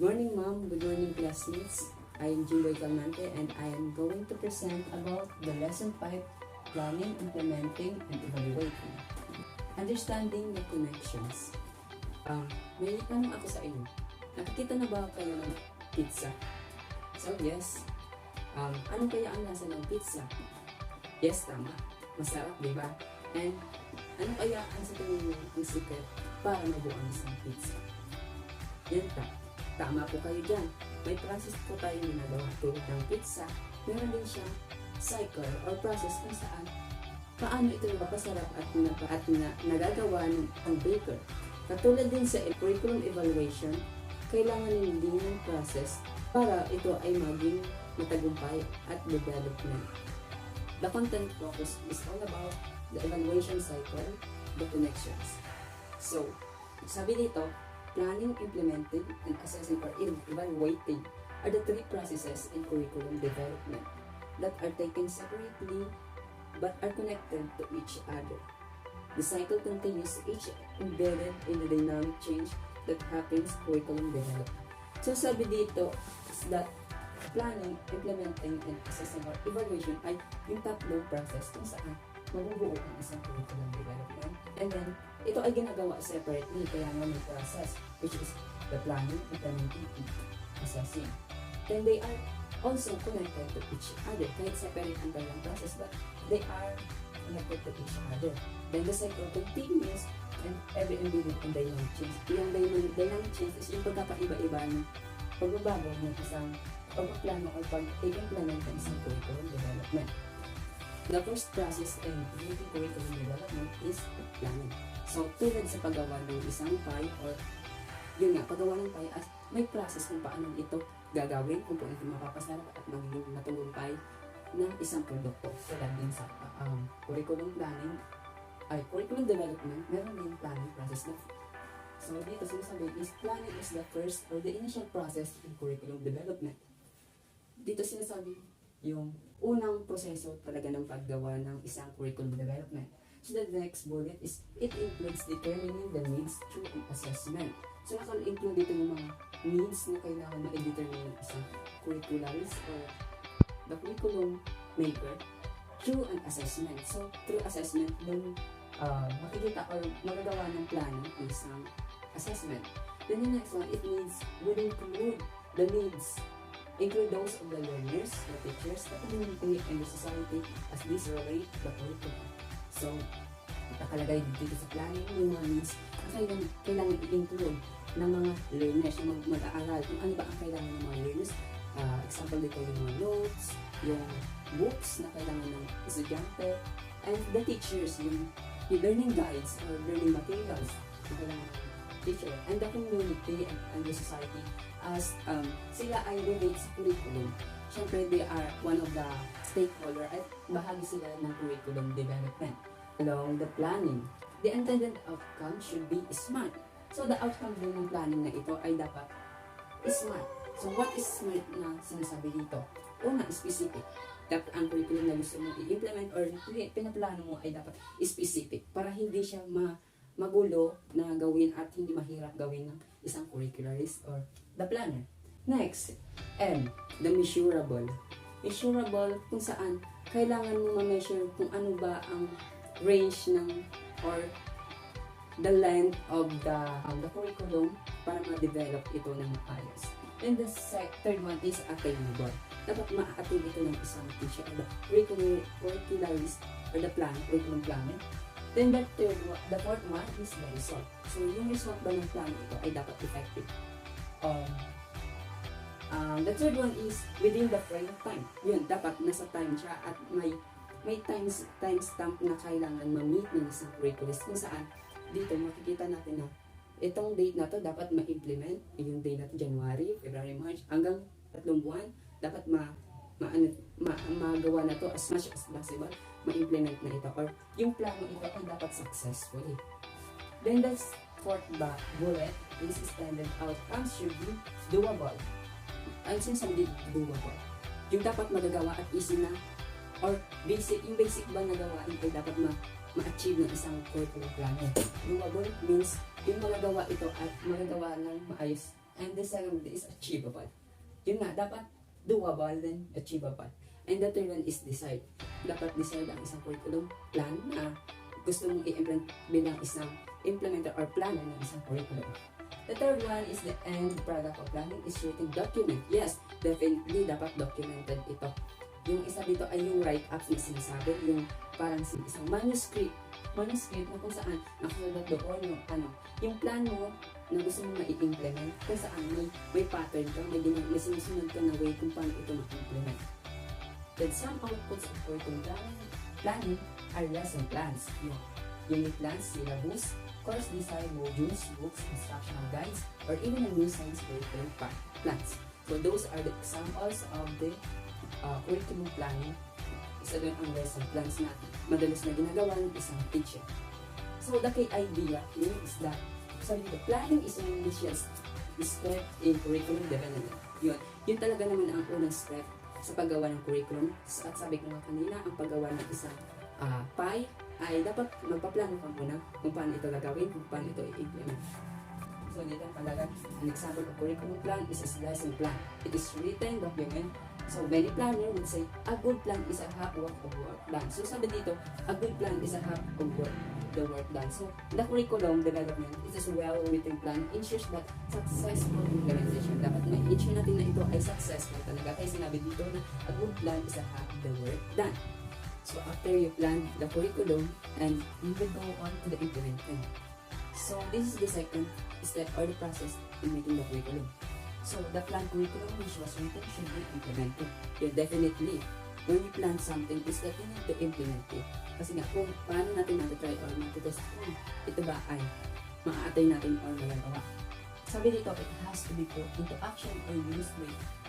morning, ma'am. Good morning, classmates. I am Juloy Calmante and I am going to present about the Lesson 5, Planning, Implementing, and Evaluating. Understanding the connections. May tanong ako sa inyo. Nakikita na ba kayo ng pizza? So, yes. Ano kaya ang lasa ng pizza? Yes, tama. Masarap, di ba? And ano kaya ang sa tingin niyo ang secret para mabuo ang isang pizza? Yan tama po kayo dyan. May process po tayo ginagawa tulad ng pizza. Meron din siyang cycle or process kung saan paano ito napapasarap at nagagawa ng baker. Katulad din sa curriculum evaluation, kailangan din ng process para ito ay maging matagumpay at development. The content focus is all about the evaluation cycle, the connections. So, sabi dito, planning, implementing, and assessing or evaluating are the three processes in curriculum development that are taken separately but are connected to each other. The cycle continues, each embedded in the dynamic change that happens curriculum development. So sabi dito is that planning, implementing, and assessing or evaluation ay yung tatlong process kung saan mabubuo ang isang curriculum development. And then, ito ay ginagawa separately, kaya nga may process, which is the planning, implementing, and assessing. Then they are also connected to each other. Kahit separate ang kanilang process, but they are connected to each other. Then the cycle continues and every embedded in dynamic change. Yung dynamic change is yung pagkakaiba-iba ng pagbabago ng isang pagpaplano o pag-implement ng isang curriculum development. The first process in curriculum development is planning. So, tulad sa paggawa ng isang pie or yun nga, paggawa ng pie as may process kung paano ito gagawin, kung paano ito mapapasarap at magiging matagumpay ng isang produkto. Tulad din sa curriculum planning, curriculum development, meron din planning process na. So, dito sinasabi is planning is the first or the initial process in curriculum development. Dito sinasabi yung unang proseso talaga ng paggawa ng isang curriculum development. So the next bullet is, it includes determining the needs through an assessment. So naka-include dito yung mga needs na kailangan ma-determine ng isang curricularist or the curriculum maker through an assessment. So through assessment, then makikita or magagawa ng planning ng isang assessment. Then the next one, it would include the needs. Include those of the learners, the teachers, the community, and the society as these relate the curriculum. So, nakalagay dito sa planning yung mga needs na kailangan i-include ng mga learners, yung mag-aaral, kung ano ba ang kailangan ng mga learners. Example dito yung mga notes, yung books na kailangan ng estudyante, and the teachers, yung learning guides or learning materials na kailangan ng teacher, and the community and the society as sila ay relate sa curriculum. Siyempre, they are one of the stakeholder at bahagi sila ng curriculum development. Along the planning, the intended outcome should be smart. So, the outcome din ng planning na ito ay dapat smart. So, what is smart na sinasabi dito? Una, specific. Dapat ang curriculum na gusto mo i-implement or pinaplano mo ay dapat specific para hindi siya magulo na gawin at hindi mahirap gawin ng isang curricularist or the planner. Next, M, the measurable. Measurable kung saan kailangan mo ma-measure kung ano ba ang range ng or the length of the curriculum para ma-develop ito ng maayos. And the third one is attainable. Dapat ma-attain ito ng isang teacher or the curricularist or the curriculum planner. Then the fourth one is the result. So yung result ba ng plano ito ay dapat effective. The third one is within the frame of time. Yun, dapat nasa time siya at may time stamp na kailangan ma-meet ng isang curriculum kung saan dito makikita natin na itong date na to dapat ma-implement. Yung date na to January, February, March, hanggang 3 buwan dapat magawa na to as much as possible, ma-implement na ito or yung plano ito ay dapat successfully. Then the fourth bullet is standard outcomes should be doable. Ang sinasabi dito, doable. Yung dapat magagawa at easy na or basic, yung basic ba na gawain ay dapat ma-achieve ng isang curriculum planner. Doable means yung magagawa ito at magagawa ng maayos And the second one is achievable. Yun nga, dapat doable then achievable. And the third one is decide. Dapat decide ang isang curriculum plan na gusto mong i-implement bilang isang implementer or planner ng isang curriculum. The third one is the end product of planning is written document. Yes, definitely dapat documented ito. Yung isa dito ay yung write-ups na sinasabi, yung parang isang manuscript na kung saan nakasulat doon yung plan mo na gusto mong ma-i-implement, kung saan may pattern ka, may sinusunod ka na way kung paano ito ma-implement. Then some outputs of curriculum planning are lesson plans, unit plans, syllabus, course design, modules, books, instructional guides, or even a new science curriculum plans. So those are the examples of the curriculum planning. Isa doon ang lesson plans na madalas na ginagawa ng isang teacher. So the key idea here is that planning is an initial step in curriculum development. Yun talaga naman ang unang step sa paggawa ng curriculum. At sabi ko nga kanina, ang paggawa ng isang PI ay dapat magpaplano ka muna kung paano ito gagawin, kung paano ito i-implement. So dito ang palagan, an example of curriculum plan is a lesson plan. It is written document. So many planner would say, a good plan is a half work of work done. So sabi dito, a good plan is a half of the work done. So the curriculum development is a well-written plan ensures that successful implementation. Dapat ma-ensure natin na ito ay successful talaga. Kaya sinabi dito na a good plan is a half the work done. So after you plan the curriculum, and you will go on to the implementing. So this is the second step or the process in making the curriculum. So the planned curriculum which was written should be implemented. Yeah, definitely. When you plan something, is that you need to implement it. Kasi nga, kung paano natin matitry or matitest kung ito ba ay ma-attain natin or magagawa. Sabi dito, it has to be put into action or used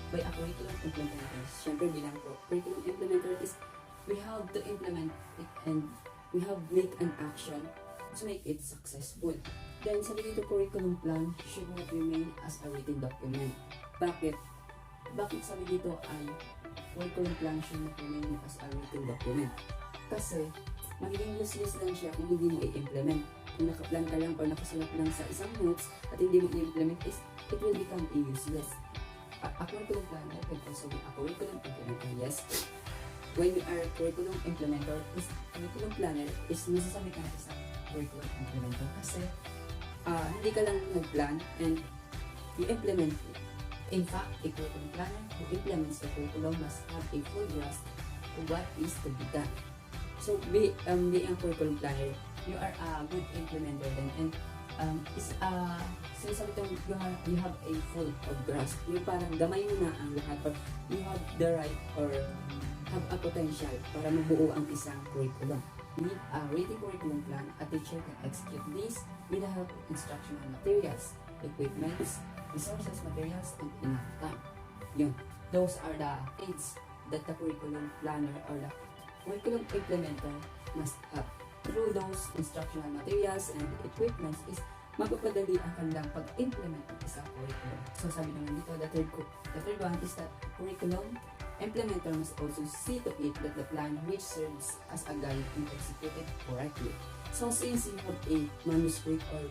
by a curriculum implementer. Siyempre bilang curriculum implementer is we have to implement it and we have make an action to make it successful. Then sabi dito, curriculum plan should not remain as a written document. Bakit? Bakit sabi dito ay curriculum plan should not remain as a written document? Kasi magiging useless lang siya kung hindi mo i-implement. Kung nakaplan ka lang or nakasulat lang sa isang notes at hindi mo i-implement is it will become useless. A curriculum planner can also be a curriculum implementer. Yes. When you are a curriculum implementer, curriculum planner is masasabi ka na isang curriculum implementer kasi hindi ka lang nag-plan and you implement it. In fact, a curriculum planner who implements the curriculum must have a full grasp of what is to be done. So, being a curriculum planner, you are a good implementer then, and sinasabi itong you have a full of grasp. Yung parang gamay mo na ang lahat or you have the right or have a potential para mabuo ang isang curriculum. With a written curriculum plan, a teacher can execute this with the help of instructional materials, equipments, resources, materials, and enough time. Yun. Those are the aids that the curriculum planner or the curriculum implementer must have. Through those instructional materials and equipments is mapapadali ang kanilang pag-implement ng isang curriculum. So sabi naman dito, the third one is that curriculum implementer must also see to it that the plan which serves as a guide is executed correctly. So since you have a manuscript or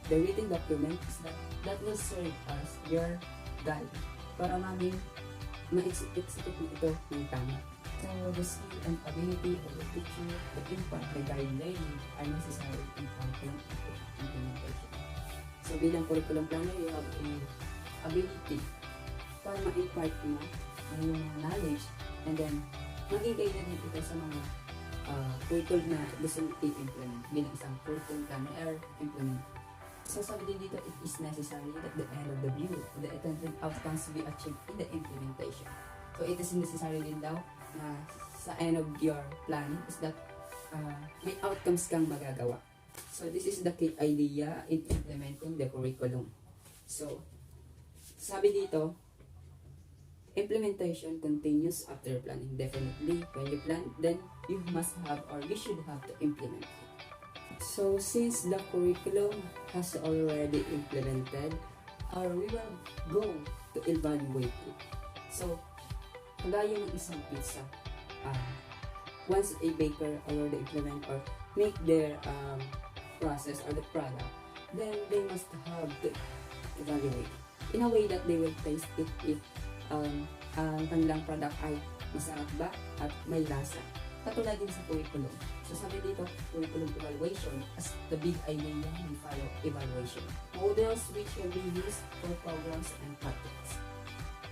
the written document, is that will serve as your guide para ma-execute mo ito ng tama. So the skill and ability of the teacher to impart the guide learning are necessary in implementation. So bilang curriculum planner, you have a ability para ma-impart mo yung knowledge and then maging guide din ito sa mga curriculum na gusto mong i-implement bilang isang curriculum planner or implement. So sabi din dito, it is necessary that the end of the view, the intended outcomes be achieved in the implementation. So it is necessary din daw na sa end of your planning is that may outcomes kang magagawa. So this is the key idea in implementing the curriculum. So sabi dito, implementation continues after planning. Definitely, when you plan, then you must have or you should have to implement it. So since the curriculum has already implemented, we will go to evaluate it. So kagaya ng isang pizza, once a baker already implement or make their process or the product, then they must have to evaluate. In a way that they will taste it if ang kanilang product ay masarap ba at may lasa. Katulad din sa curriculum. So sabi dito, curriculum evaluation as the big idea we follow evaluation. Models which can be used for programs and projects.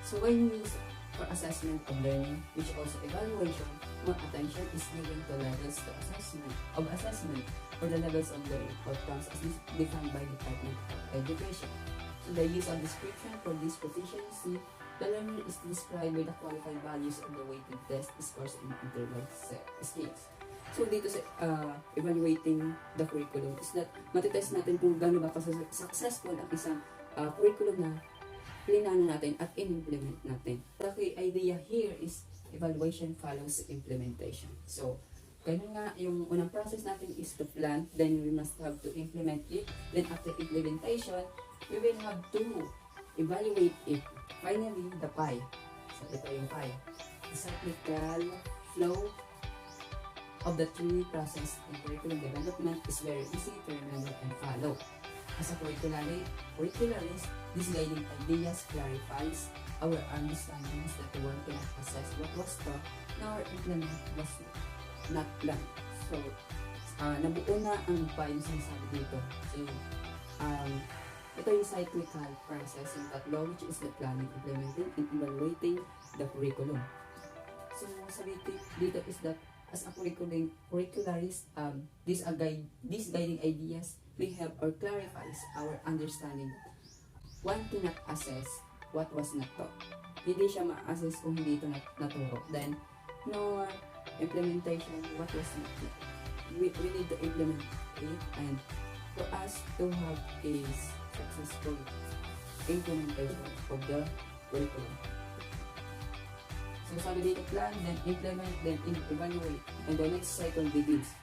So when we use for assessment of learning, which also evaluation, more attention is given to levels to assessment for the levels of learning outcomes as defined by Department of Education. So the use of description for this proficiency, the learner is described with the qualified values of the weighted test scores and interval scales. So dito sa evaluating the curriculum is that matitest natin kung gaano ba successful ang isang curriculum na plinano natin at in-implement natin. The idea here is evaluation follows implementation. So, ganun nga, yung unang process natin is to plan, then we must have to implement it. Then after implementation, we will have to evaluate it. Finally, the pie. So, ito yung pie. The cyclical flow of the three process in curriculum development is very easy to remember and follow. As a curricularist, this guiding ideas clarifies our understandings that one cannot assess what was taught nor implement was not planned. So, nabuo na ang pie na sinasabi dito. So, ito yung cyclical process yung tatlo, which is the planning, implementing, and evaluating the curriculum. So, sabi dito is that as a curricularist, these guiding ideas may help or clarifies our understanding. One cannot assess what was not taught. Hindi siya ma-assess kung hindi ito naturo. Then, nor implementation, what was not taught. We need to implement it, and for us to have a successful implementation of the curriculum. So sabi dito, plan, then implement, then evaluate, and the next cycle begins.